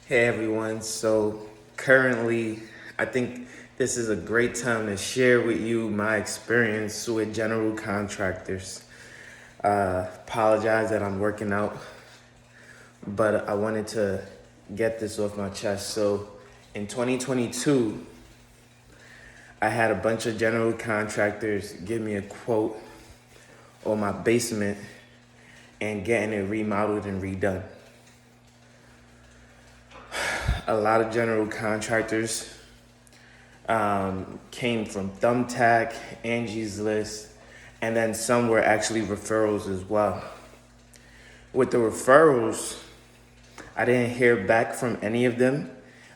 Hey everyone, so currently I think this is a great time to share with you my experience with general contractors. Apologize that I'm working out, but I wanted to get this off my chest. So in 2022, I had a bunch of general contractors give me a quote on my basement and getting it remodeled and redone. A lot of general contractors came from Thumbtack, Angie's List, and then some were actually referrals as well. With the referrals, I didn't hear back from any of them.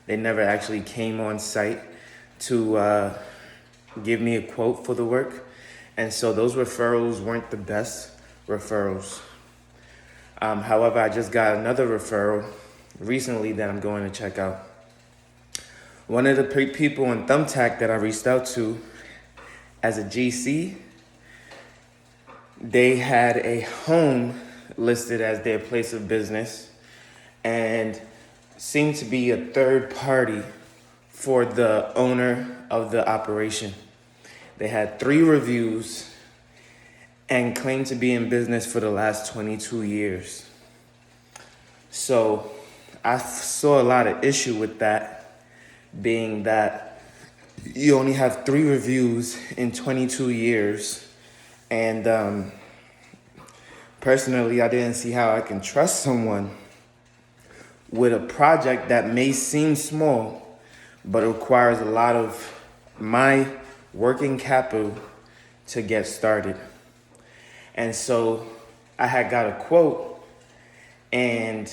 They never actually came on site to give me a quote for the work. And so those referrals weren't the best referrals. However, I just got another referral recently that I'm going to check out. One of the people in Thumbtack that I reached out to as a GC, they had a home listed as their place of business and seemed to be a third party for the owner of the operation. They had 3 reviews and claimed to be in business for the last 22 years. So I saw a lot of issue with that, being that you only have 3 reviews in 22 years. And personally, I didn't see how I can trust someone with a project that may seem small, but requires a lot of my working capital to get started. And so I had got a quote, and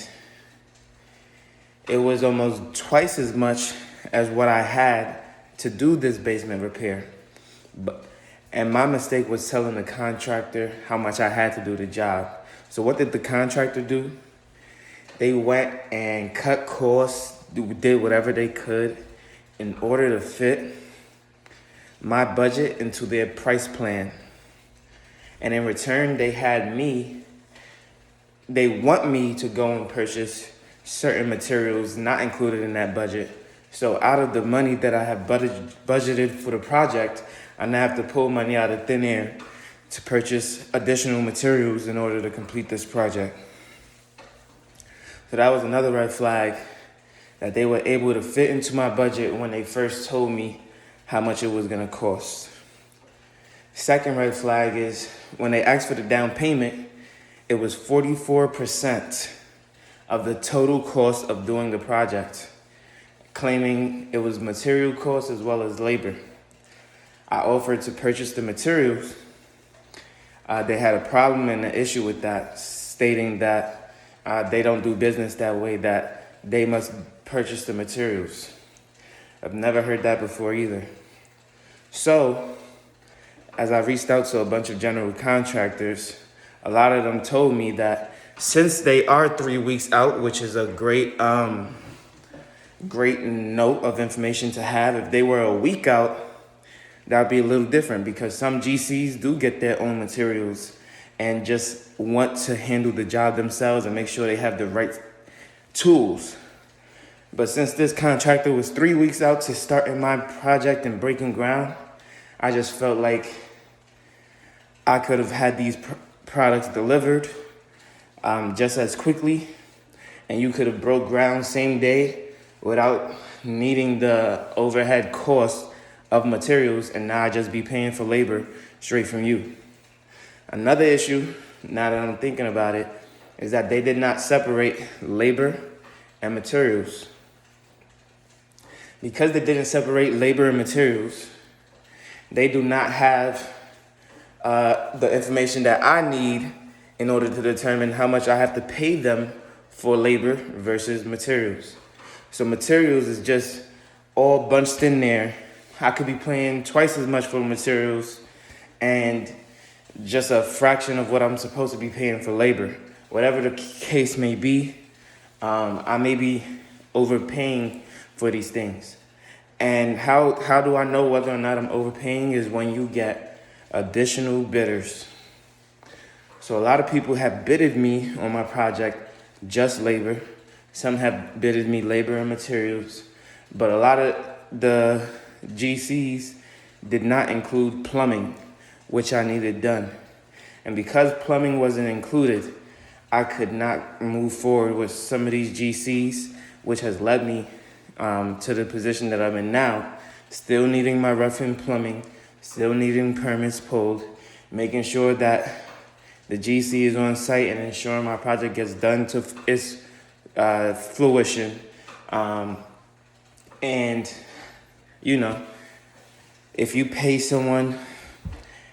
it was almost twice as much as what I had to do this basement repair. And my mistake was telling the contractor how much I had to do the job. So what did the contractor do? They went and cut costs, did whatever they could in order to fit my budget into their price plan. And in return, they want me to go and purchase certain materials not included in that budget. So out of the money that I have budgeted for the project, I now have to pull money out of thin air to purchase additional materials in order to complete this project. So that was another red flag, that they were able to fit into my budget when they first told me how much it was gonna cost. Second red flag is when they asked for the down payment, it was 44% of the total cost of doing the project, claiming it was material costs as well as labor. I offered to purchase the materials. They had a problem and an issue with that, stating that they don't do business that way, that they must purchase the materials. I've never heard that before either. So, as I reached out to a bunch of general contractors, a lot of them told me that since they are 3 weeks out, which is a great note of information to have, if they were a week out, that would be a little different, because some GCs do get their own materials and just want to handle the job themselves and make sure they have the right tools. But since this contractor was 3 weeks out to starting my project and breaking ground, I just felt like I could have had these products delivered just as quickly, and you could have broke ground same day without needing the overhead cost of materials, and now I just be paying for labor straight from you. Another issue, now that I'm thinking about it, is that they did not separate labor and materials. Because they didn't separate labor and materials, they do not have the information that I need in order to determine how much I have to pay them for labor versus materials. So materials is just all bunched in there. I could be paying twice as much for materials and just a fraction of what I'm supposed to be paying for labor. Whatever the case may be, I may be overpaying for these things. And how do I know whether or not I'm overpaying is when you get additional bidders. So a lot of people have bidded me on my project, just labor. Some have bidded me labor and materials, but a lot of the GCs did not include plumbing, which I needed done. And because plumbing wasn't included, I could not move forward with some of these GCs, which has led me to the position that I'm in now, still needing my rough-in plumbing, still needing permits pulled, making sure that the GC is on site and ensuring my project gets done to its fruition. And, you know, if you pay someone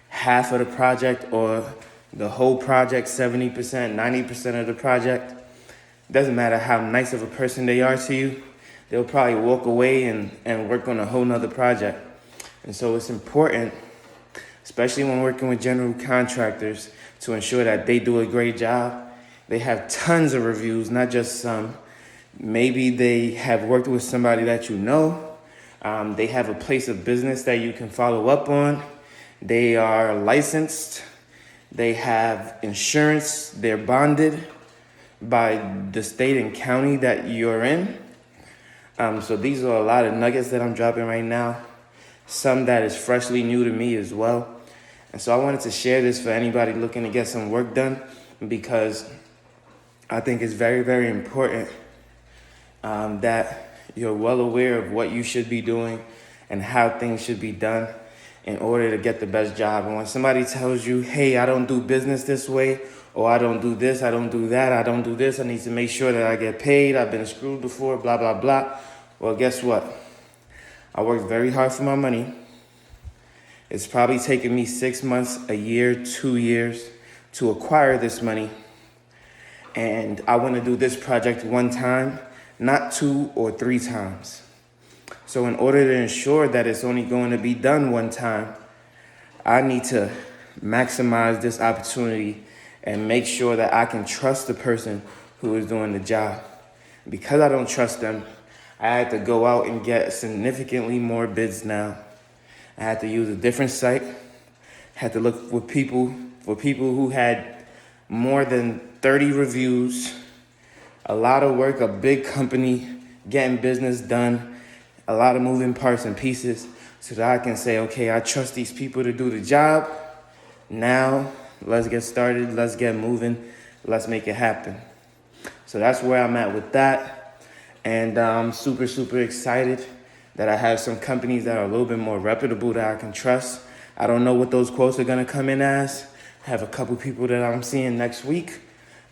half of the project or the whole project, 70%, 90% of the project, doesn't matter how nice of a person they are to you, they'll probably walk away and work on a whole nother project. And so it's important, especially when working with general contractors, to ensure that they do a great job. They have tons of reviews, not just some. Maybe they have worked with somebody that you know. They have a place of business that you can follow up on. They are licensed. They have insurance. They're bonded by the state and county that you're in. So these are a lot of nuggets that I'm dropping right now. Some that is freshly new to me as well. And so I wanted to share this for anybody looking to get some work done, because I think it's very, very important that you're well aware of what you should be doing and how things should be done in order to get the best job. And when somebody tells you, hey, I don't do business this way, or I don't do this, I don't do that, I don't do this, I need to make sure that I get paid, I've been screwed before, blah, blah, blah. Well, guess what? I worked very hard for my money. It's probably taken me 6 months, a year, 2 years to acquire this money. And I want to do this project one time, not 2 or 3 times. So in order to ensure that it's only going to be done one time, I need to maximize this opportunity and make sure that I can trust the person who is doing the job. Because I don't trust them, I had to go out and get significantly more bids now. I had to use a different site, had to look for people who had more than 30 reviews, a lot of work, a big company, getting business done, a lot of moving parts and pieces, so that I can say, okay, I trust these people to do the job. Now, let's get started, let's get moving, let's make it happen. So that's where I'm at with that. And I'm super, super excited that I have some companies that are a little bit more reputable that I can trust. I don't know what those quotes are gonna come in as. I have a couple people that I'm seeing next week,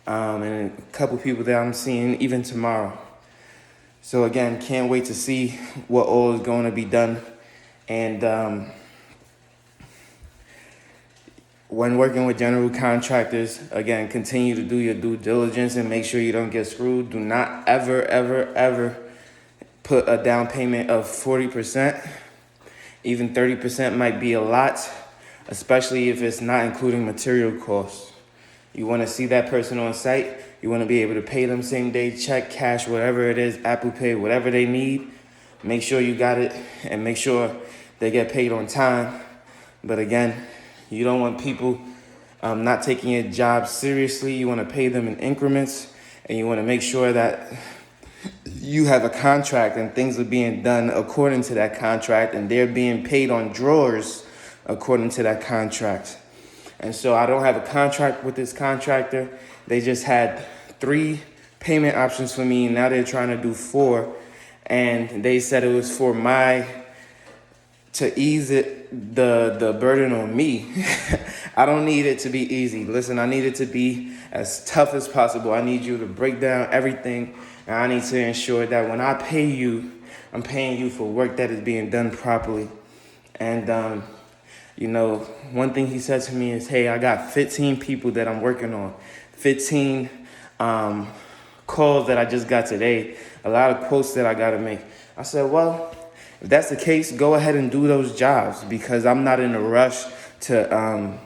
and a couple people that I'm seeing even tomorrow. So again, can't wait to see what all is going to be done. And when working with general contractors, again, continue to do your due diligence and make sure you don't get screwed. Do not ever, ever, ever put a down payment of 40%. Even 30% might be a lot, especially if it's not including material costs. You want to see that person on site. You want to be able to pay them same day, check, cash, whatever it is, Apple Pay, whatever they need. Make sure you got it and make sure they get paid on time. But again, you don't want people not taking your job seriously. You want to pay them in increments, and you want to make sure that you have a contract and things are being done according to that contract, and they're being paid on drawers according to that contract. And so I don't have a contract with this contractor. They just had 3 payment options for me. Now they're trying to do 4. And they said it was for to ease the burden on me. I don't need it to be easy. Listen, I need it to be as tough as possible. I need you to break down everything. And I need to ensure that when I pay you, I'm paying you for work that is being done properly. And, one thing he said to me is, hey, I got 15 people that I'm working on, 15 calls that I just got today, a lot of quotes that I got to make. I said, well, if that's the case, go ahead and do those jobs, because I'm not in a rush to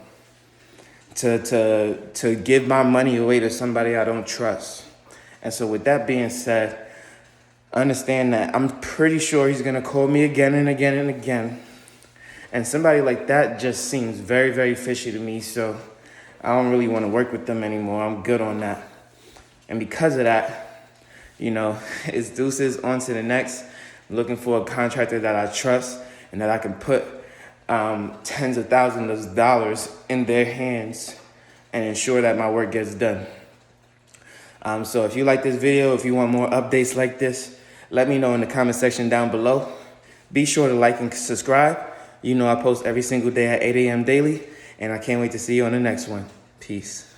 give my money away to somebody I don't trust. And so with that being said, understand that I'm pretty sure he's going to call me again and again and again. And somebody like that just seems very, very fishy to me. So I don't really want to work with them anymore. I'm good on that. And because of that, you know, it's deuces on to the next. Looking for a contractor that I trust and that I can put tens of thousands of dollars in their hands and ensure that my work gets done. So if you like this video, if you want more updates like this, let me know in the comment section down below. Be sure to like and subscribe. You know I post every single day at 8 a.m. daily, and I can't wait to see you on the next one. Peace.